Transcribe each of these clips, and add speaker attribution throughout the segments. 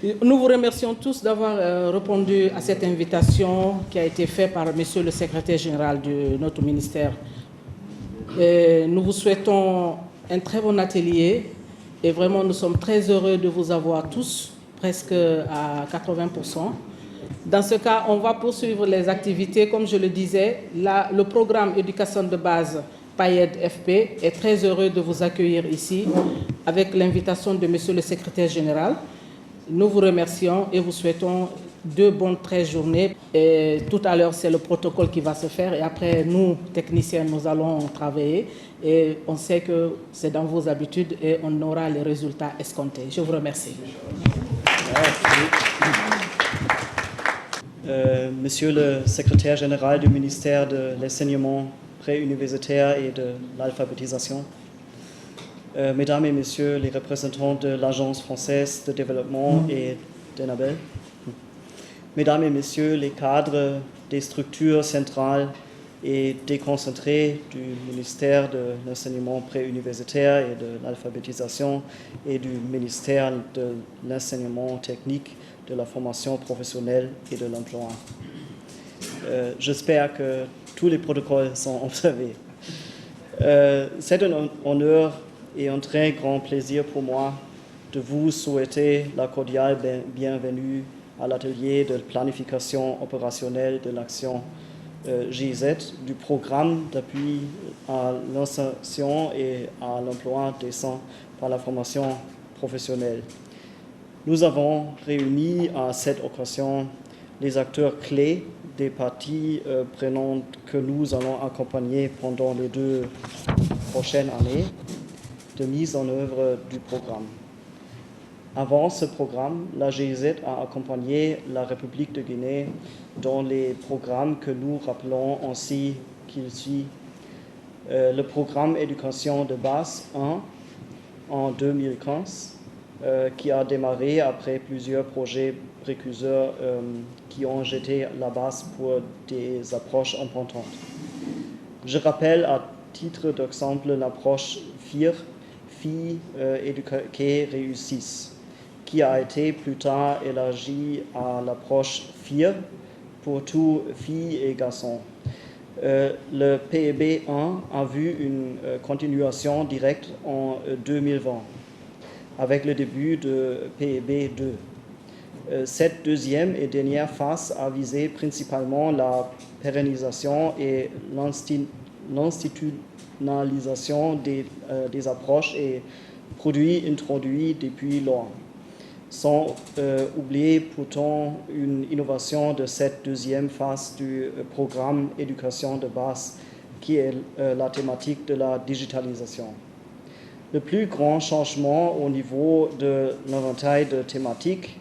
Speaker 1: Nous vous remercions tous d'avoir répondu à cette invitation qui a été faite par Monsieur le secrétaire général de notre ministère. Nous vous souhaitons un très bon atelier et vraiment nous sommes très heureux de vous avoir tous, presque à 80%. Dans ce cas, on va poursuivre les activités. Comme je le disais, le programme éducation de base PAED FP est très heureux de vous accueillir ici avec l'invitation de Monsieur le secrétaire général. Nous vous remercions et vous souhaitons 2 bonnes 13 journées. Et tout à l'heure, c'est le protocole qui va se faire et après, nous, techniciens, nous allons travailler et on sait que c'est dans vos habitudes et on aura les résultats escomptés. Je vous remercie.
Speaker 2: Monsieur le secrétaire général du ministère de l'enseignement préuniversitaire et de l'alphabétisation, Mesdames et Messieurs les représentants de l'Agence française de développement et d'ENABEL, Mesdames et Messieurs les cadres des structures centrales et déconcentrées du ministère de l'enseignement préuniversitaire et de l'alphabétisation et du ministère de l'enseignement technique, de la formation professionnelle et de l'emploi. J'espère que tous les protocoles sont observés. C'est un honneur et un très grand plaisir pour moi de vous souhaiter la cordiale bienvenue à l'atelier de planification opérationnelle de l'action GIZ du programme d'appui à l'insertion et à l'emploi décent par la formation professionnelle. Nous avons réuni à cette occasion les acteurs clés des parties prenantes que nous allons accompagner pendant les 2 prochaines années de mise en œuvre du programme. Avant ce programme, la GIZ a accompagné la République de Guinée dans les programmes que nous rappelons ainsi qu'il suit. Le programme Éducation de base 1 en 2015, qui a démarré après plusieurs projets précurseurs qui ont jeté la base pour des approches importantes. Je rappelle à titre d'exemple l'approche FIR, Filles éduquées réussissent, qui a été plus tard élargie à l'approche FIR pour tous filles et garçons. Le PEB 1 a vu une continuation directe en 2020 avec le début de PEB 2. Cette deuxième et dernière phase a visé principalement la pérennisation et l'institutionnalisation des approches et produits introduits depuis lors. Sans oublier pourtant une innovation de cette deuxième phase du programme Éducation de base, qui est la thématique de la digitalisation. Le plus grand changement au niveau de l'inventaire de thématiques,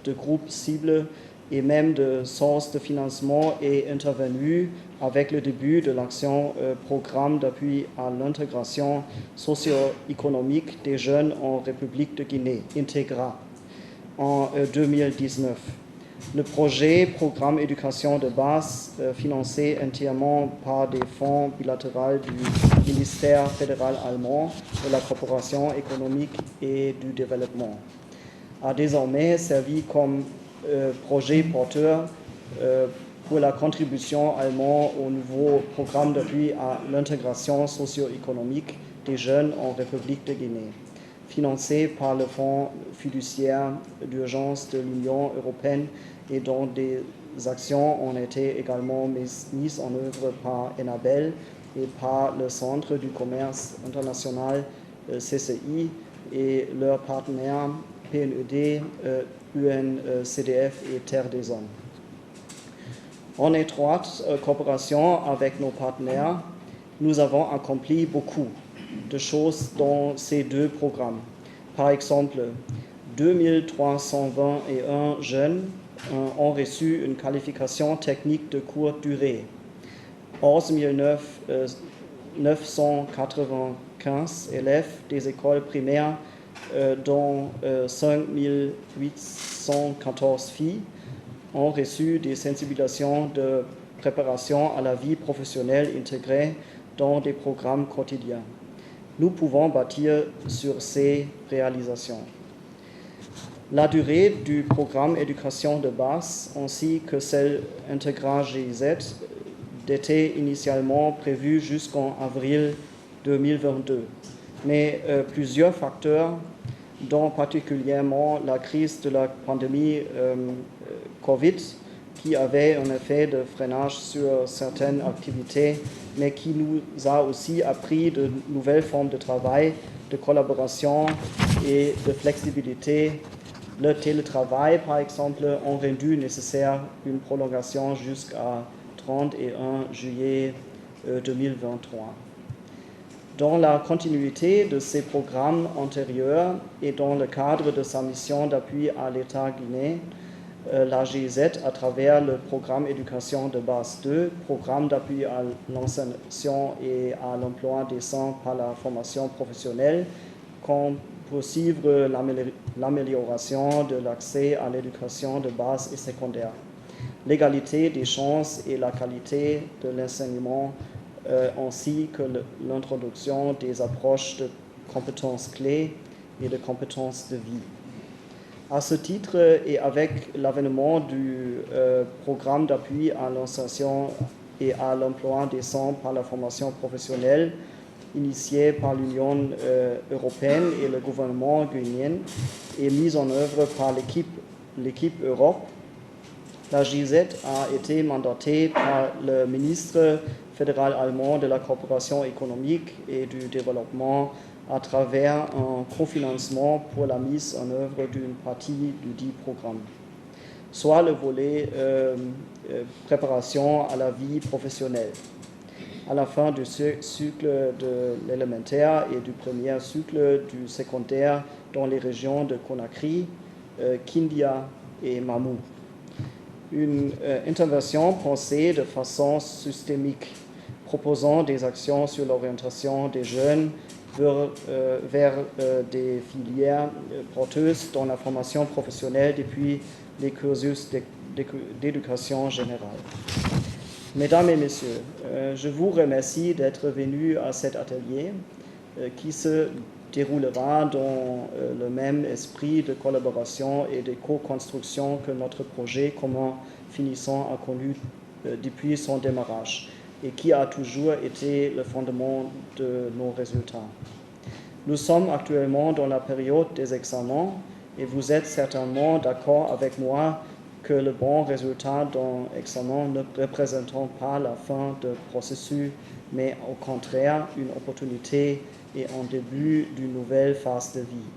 Speaker 2: de groupes cibles et même de sources de financement est intervenu avec le début de l'action programme d'appui à l'intégration socio-économique des jeunes en République de Guinée, INTEGRA, en 2019. Le projet Programme Éducation de base, financé entièrement par des fonds bilatéraux du ministère fédéral allemand de la coopération économique et du développement, a désormais servi comme projet porteur pour la contribution allemande au nouveau programme d'appui à l'intégration socio-économique des jeunes en République de Guinée, financé par le Fonds fiduciaire d'urgence de l'Union européenne et dont des actions ont été également mises en œuvre par ENABEL et par le Centre du commerce international CCI et leurs partenaires PNED, UNCDF et Terre des Hommes. En étroite coopération avec nos partenaires, nous avons accompli beaucoup de choses dans ces 2 programmes. Par exemple, 2321 jeunes ont reçu une qualification technique de courte durée. 11 995 élèves des écoles primaires, dont 5 814 filles, ont reçu des sensibilisations de préparation à la vie professionnelle intégrée dans des programmes quotidiens. Nous pouvons bâtir sur ces réalisations. La durée du programme éducation de base ainsi que celle intégrale GIZ était initialement prévue jusqu'en avril 2022. Mais plusieurs facteurs, dont particulièrement la crise de la pandémie Covid, qui avait un effet de freinage sur certaines activités, mais qui nous a aussi appris de nouvelles formes de travail, de collaboration et de flexibilité. Le télétravail, par exemple, ont rendu nécessaire une prolongation jusqu'à 31 juillet 2023. Dans la continuité de ces programmes antérieurs et dans le cadre de sa mission d'appui à l'État guinéen, la GIZ, à travers le programme éducation de base 2, programme d'appui à l'insertion et à l'emploi décent par la formation professionnelle, qu'on poursuivre l'amélioration de l'accès à l'éducation de base et secondaire, l'égalité des chances et la qualité de l'enseignement, ainsi que l'introduction des approches de compétences clés et de compétences de vie. À ce titre, et avec l'avènement du programme d'appui à l'insertion et à l'emploi décent par la formation professionnelle, initié par l'Union européenne et le gouvernement guinéen et mis en œuvre par l'équipe Europe, la GIZ a été mandatée par le ministre fédéral allemand de la coopération économique et du développement à travers un cofinancement pour la mise en œuvre d'une partie du dit programme, soit le volet préparation à la vie professionnelle. À la fin du cycle de l'élémentaire et du premier cycle du secondaire dans les régions de Conakry, Kindia et Mamou. Une intervention pensée de façon systémique, proposant des actions sur l'orientation des jeunes vers des filières porteuses dans la formation professionnelle depuis les cursus d'éducation générale. Mesdames et messieurs, je vous remercie d'être venus à cet atelier qui se déroulera dans le même esprit de collaboration et de co-construction que notre projet commun finissant a connu depuis son démarrage et qui a toujours été le fondement de nos résultats. Nous sommes actuellement dans la période des examens et vous êtes certainement d'accord avec moi que le bon résultat d'un examen ne représente pas la fin du processus, mais au contraire une opportunité et un début d'une nouvelle phase de vie.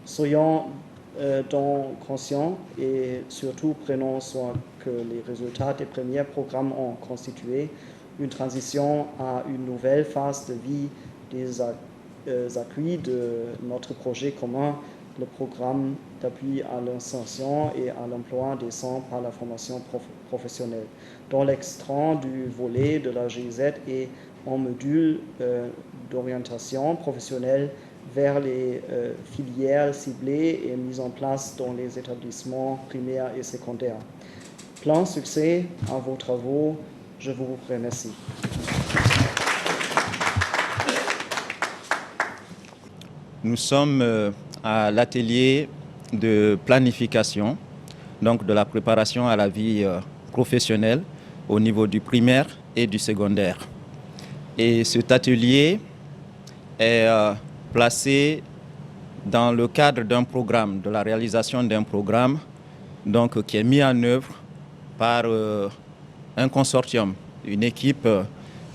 Speaker 2: Soyons donc conscients et surtout prenons soin que les résultats des premiers programmes ont constitué une transition à une nouvelle phase de vie des acquis de notre projet commun, le programme d'appui à l'insertion et à l'emploi décent par la formation professionnelle, dont l'extrait du volet de la GIZ est un module d'orientation professionnelle vers les filières ciblées et mises en place dans les établissements primaires et secondaires. Plein succès à vos travaux. Je vous remercie.
Speaker 3: Nous sommes à l'atelier de planification, donc de la préparation à la vie professionnelle au niveau du primaire et du secondaire. Et cet atelier est placé dans le cadre d'un programme, de la réalisation d'un programme donc, qui est mis en œuvre par un consortium, une équipe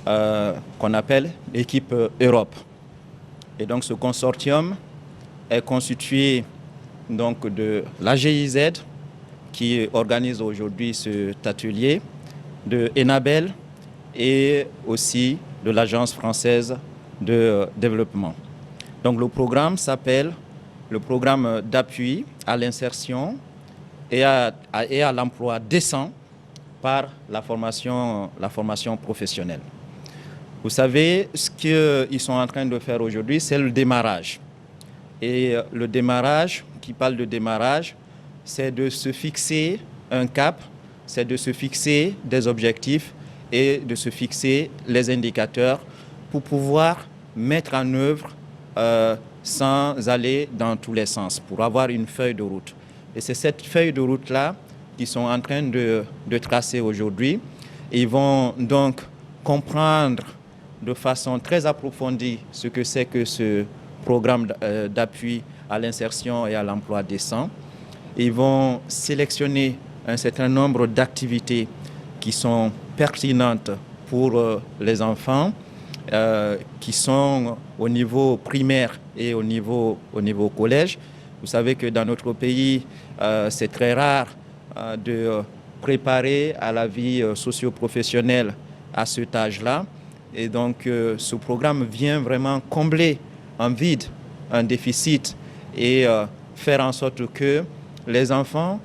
Speaker 3: qu'on appelle l'équipe Europe. Et donc ce consortium est constitué donc, de la GIZ qui organise aujourd'hui cet atelier, de Enabel et aussi de l'Agence française de développement. Donc le programme s'appelle le programme d'appui à l'insertion et à l'emploi décent par la formation professionnelle. Vous savez, ce qu'ils sont en train de faire aujourd'hui, c'est le démarrage. Et le démarrage, qui parle de démarrage, c'est de se fixer un cap, c'est de se fixer des objectifs et de se fixer les indicateurs pour pouvoir mettre en œuvre sans aller dans tous les sens, pour avoir une feuille de route. Et c'est cette feuille de route-là qu'ils sont en train de tracer aujourd'hui. Ils vont donc comprendre de façon très approfondie ce que c'est que ce programme d'appui à l'insertion et à l'emploi décent. Ils vont sélectionner un certain nombre d'activités qui sont pertinentes pour les enfants, qui sont au niveau primaire et au niveau collège. Vous savez que dans notre pays, c'est très rare de préparer à la vie socio-professionnelle à cet âge-là. Et donc, ce programme vient vraiment combler un vide, un déficit et faire en sorte que les enfants,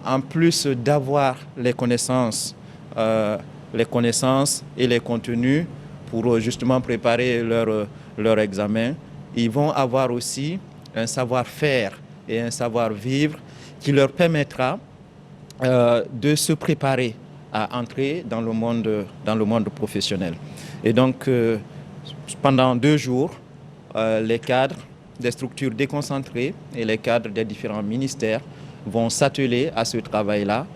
Speaker 3: en plus d'avoir les connaissances et les contenus pour justement préparer leur examen, ils vont avoir aussi un savoir-faire et un savoir-vivre qui leur permettra de se préparer à entrer dans le monde professionnel. Et donc, pendant 2 jours, les cadres des structures déconcentrées et les cadres des différents ministères vont s'atteler à ce travail-là.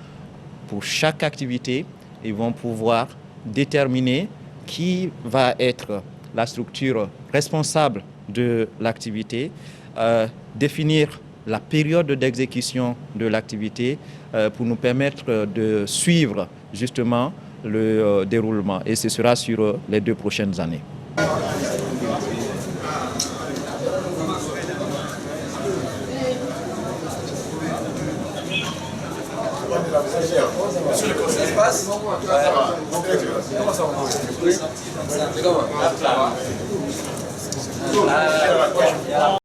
Speaker 3: Pour chaque activité, ils vont pouvoir déterminer qui va être la structure responsable de l'activité, définir la période d'exécution de l'activité pour nous permettre de suivre justement le déroulement. Et ce sera sur les 2 prochaines années.
Speaker 4: Monsieur le conseil, ça passe? Comment ça va?